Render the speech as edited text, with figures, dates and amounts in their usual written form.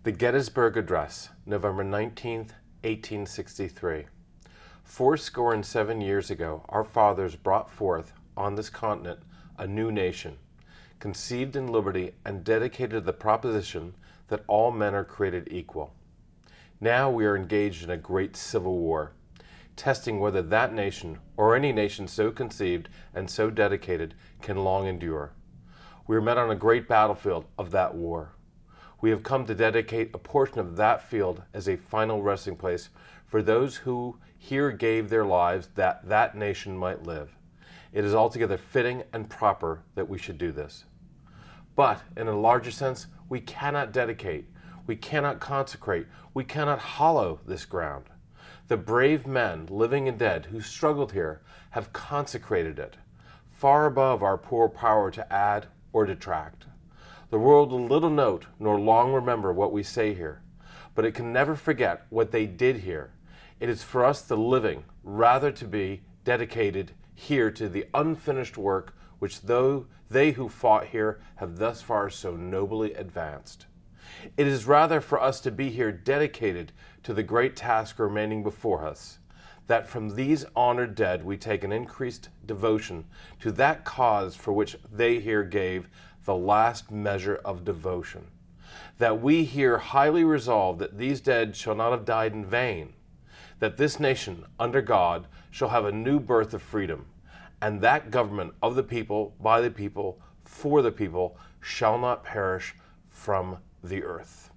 The Gettysburg Address, November 19th, 1863. 77 years ago, our fathers brought forth on this continent a new nation, conceived in liberty and dedicated to the proposition that all men are created equal. Now we are engaged in a great civil war, testing whether that nation, or any nation so conceived and so dedicated, can long endure. We are met on a great battlefield of that war. We have come to dedicate a portion of that field as a final resting place for those who here gave their lives that that nation might live. It is altogether fitting and proper that we should do this. But in a larger sense, we cannot dedicate, we cannot consecrate, we cannot hallow this ground. The brave men, living and dead, who struggled here have consecrated it, far above our poor power to add or detract. The world will little note nor long remember what we say here, but it can never forget what they did here. It is for us the living rather to be dedicated here to the unfinished work which they who fought here have thus far so nobly advanced. It is rather for us to be here dedicated to the great task remaining before us, that from these honored dead we take an increased devotion to that cause for which they here gave the last measure of devotion, that we here highly resolve that these dead shall not have died in vain, that this nation, under God, shall have a new birth of freedom, and that government of the people, by the people, for the people, shall not perish from the earth.